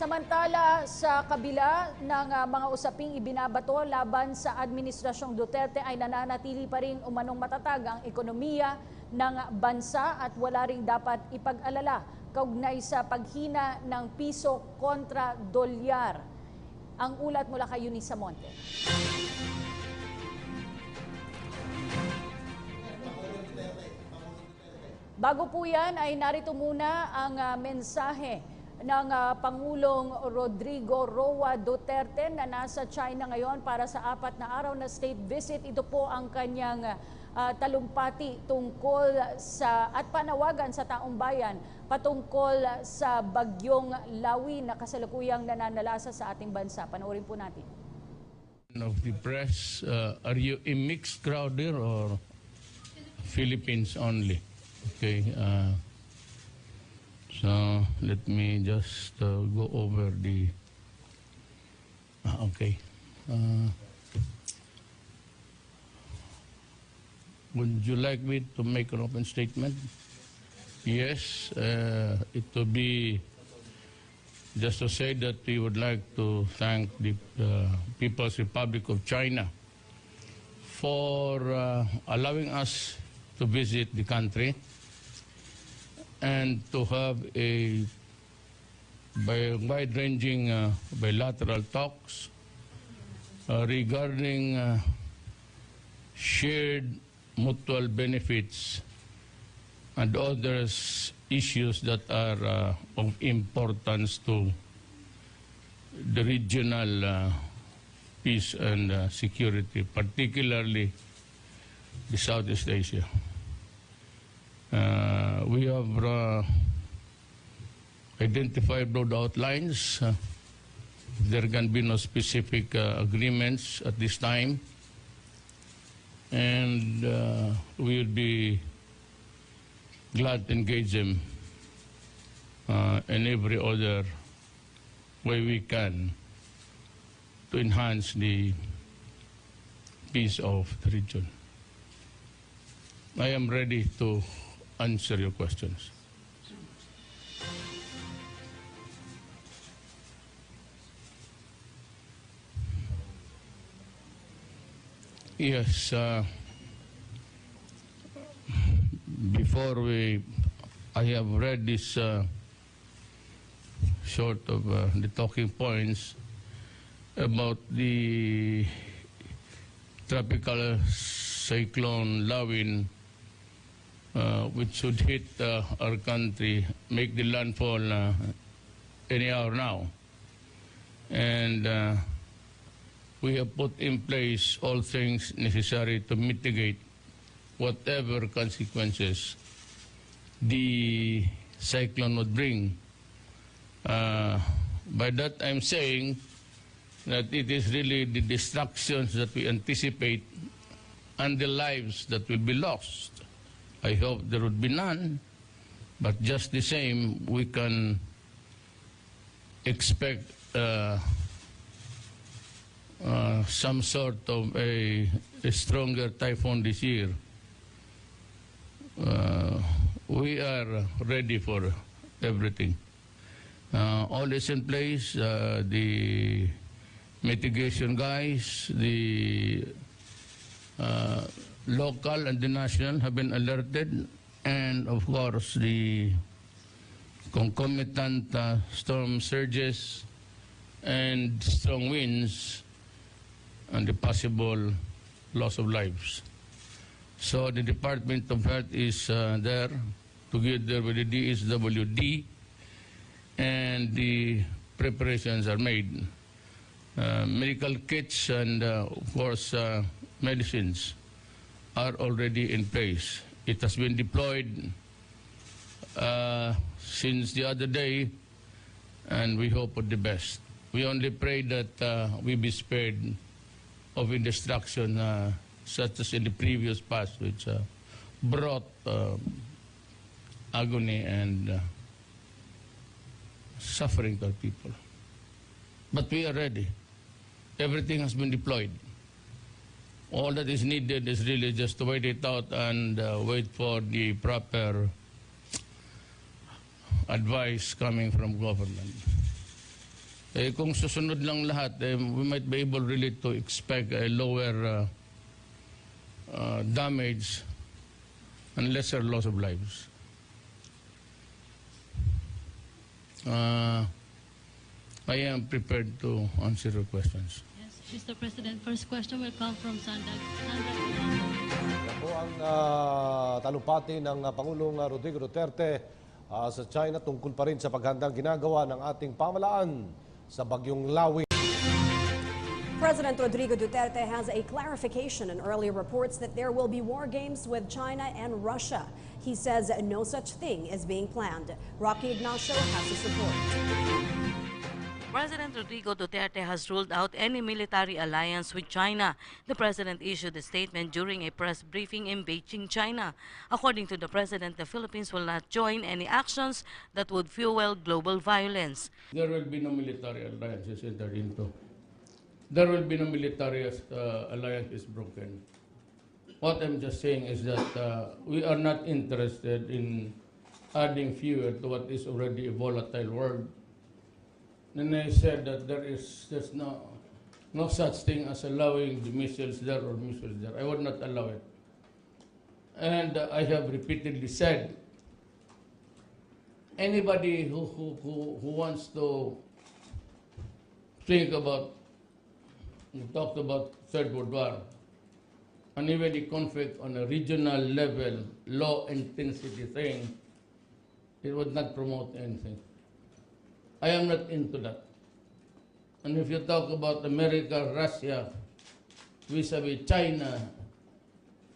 Samantala, sa kabila ng mga usaping ibinabato laban sa Administrasyong Duterte ay nananatili pa rin umanong matatag ang ekonomiya ng bansa at wala ring dapat ipag-alala kaugnay sa paghina ng piso kontra dolyar. Ang ulat mula kay Eunice Monte. Bago po yan ay narito muna ang mensahe ng Pangulong Rodrigo Duterte na nasa China ngayon para sa 4 na araw na state visit. Ito po ang kanyang talumpati tungkol sa at panawagan sa taong bayan patungkol sa bagyong Lawin na kasalukuyang nananalasa sa ating bansa. Panoorin po natin. Of the press, are you a mixed crowd there or Philippines only? Okay. So let me just go over the. Okay. Would you like me to make an open statement? Yes. It will be just to say that we would like to thank the People's Republic of China for allowing us to visit the country and to have a wide-ranging bilateral talks regarding shared mutual benefits and other issues that are of importance to the regional peace and security, particularly the Southeast Asia. We have identified broad outlines. There can be no specific agreements at this time, and we will be glad to engage them in every other way we can to enhance the peace of the region. I am ready to answer your questions. Yes, before I have read this short of the talking points about the tropical cyclone Lawin, which should hit our country, make the landfall any hour now. And we have put in place all things necessary to mitigate whatever consequences the cyclone would bring. By that I'm saying that it is really the destructions that we anticipate and the lives that will be lost. I hope there would be none, but just the same, we can expect some sort of a stronger typhoon this year. We are ready for everything. All is in place, the mitigation guys, the local and the national have been alerted, and of course the concomitant storm surges and strong winds and the possible loss of lives. So the Department of Health is there together with the DSWD, and the preparations are made. Medical kits and of course medicines are already in place. It has been deployed since the other day, and we hope for the best. We only pray that we be spared of destruction such as in the previous past, which brought agony and suffering to people. But we are ready. Everything has been deployed. All that is needed is really just to wait it out and wait for the proper advice coming from government. Kung susunod lang lahat, we might be able really to expect a lower damage and lesser loss of lives. I am prepared to answer your questions. Yes, Mr. President, first question will come from Sandra. Yan po ang talumpati ng Pangulong Rodrigo Duterte sa China tungkol pa rin sa paghandang ginagawa ng ating pamalaan sa bagyong Lawin. President Rodrigo Duterte has a clarification in earlier reports that there will be war games with China and Russia. He says no such thing is being planned. Rocky Ignacio has the support. President Rodrigo Duterte has ruled out any military alliance with China. The president issued a statement during a press briefing in Beijing, China. According to the president, the Philippines will not join any actions that would fuel global violence. There will be no military alliances entered into. There will be no military alliance is broken. What I'm just saying is that we are not interested in adding fuel to what is already a volatile world. And I said that there's no such thing as allowing the missiles there or missiles there. I would not allow it. And I have repeatedly said, anybody who wants to think about, you talked about Third World War, and even the conflict on a regional level, low intensity thing, it would not promote anything. I am not into that. And if you talk about America, Russia, vis-a-vis China,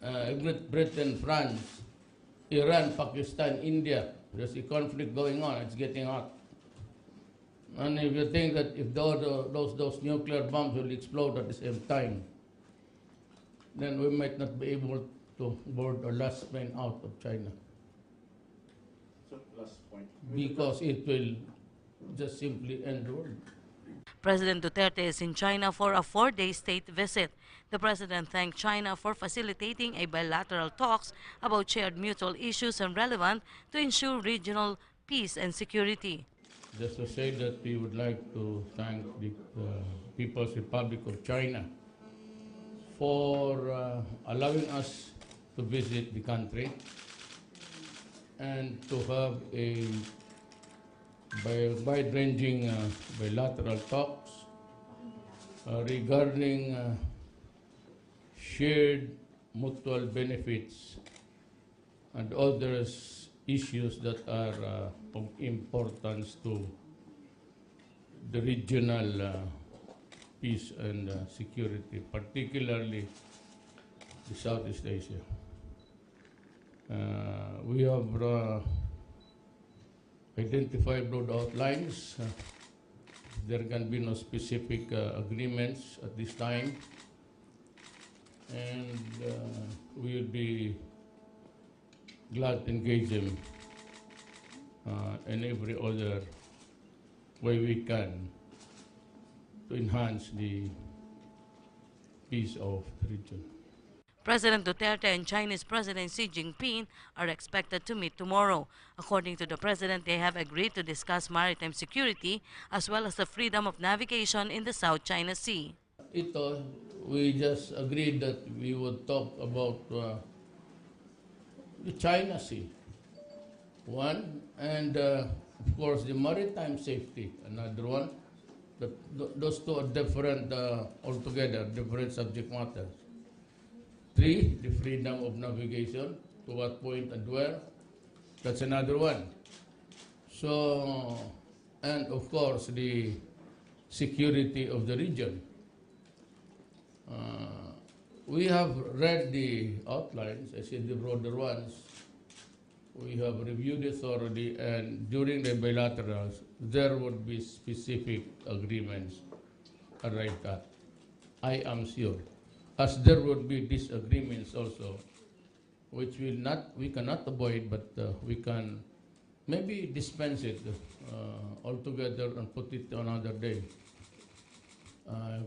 Great Britain, France, Iran, Pakistan, India, there's a conflict going on. It's getting hot. And if you think that if those nuclear bombs will explode at the same time, then we might not be able to board our last plane out of China. So, last point. Because it will just simply end the world. President Duterte is in China for a 4-day state visit. The president thanked China for facilitating a bilateral talks about shared mutual issues and relevant to ensure regional peace and security. Just to say that we would like to thank the People's Republic of China for allowing us to visit the country and to have a wide-ranging bilateral talks regarding shared mutual benefits and other issues that are of importance to the regional peace and security, particularly the Southeast Asia. We have identified broad outlines. There can be no specific agreements at this time, and we will be glad to engage them in every other way we can to enhance the peace of the region. President Duterte and Chinese President Xi Jinping are expected to meet tomorrow. According to the president, they have agreed to discuss maritime security as well as the freedom of navigation in the South China Sea. Ito, we just agreed that we would talk about the China Sea, one, and of course the maritime safety, another one. Those two are different altogether, different subject matters. 3, the freedom of navigation, to what point and where, that's another one. So, and of course the security of the region. We have read the outlines, I said the broader ones. We have reviewed it thoroughly, and during the bilaterals, there would be specific agreements arrived at. I am sure. As there would be disagreements also, which we cannot avoid, but we can maybe dispense it altogether and put it another day.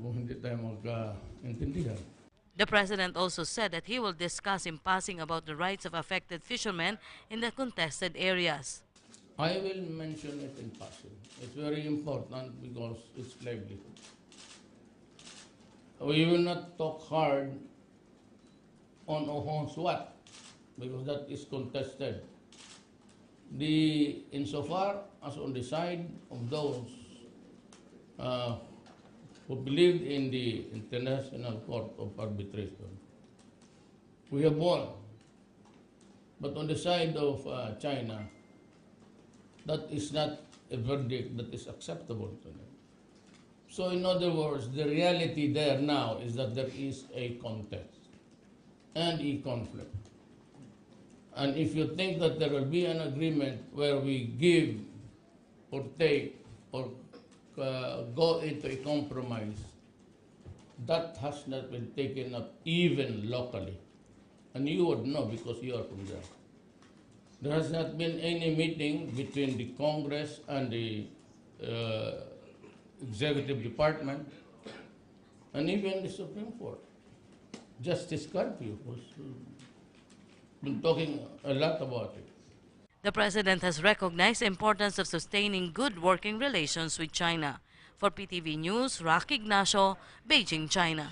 kung hindi tayo magkaintindihan. The president also said that he will discuss in passing about the rights of affected fishermen in the contested areas. I will mention it in passing. It's very important because it's livelihood. We will not talk hard on who's what, because that is contested. Insofar as on the side of those who believed in the International Court of Arbitration, we have won. But on the side of China, that is not a verdict that is acceptable to them. So in other words, the reality there now is that there is a contest and a conflict. And if you think that there will be an agreement where we give or take or go into a compromise, that has not been taken up even locally. And you would know because you are from there. There has not been any meeting between the Congress and the Executive Department and even the Supreme Court. Justice Carpio was been talking a lot about it. The president has recognized the importance of sustaining good working relations with China. For PTV News, Rocky Ignacio, Beijing, China.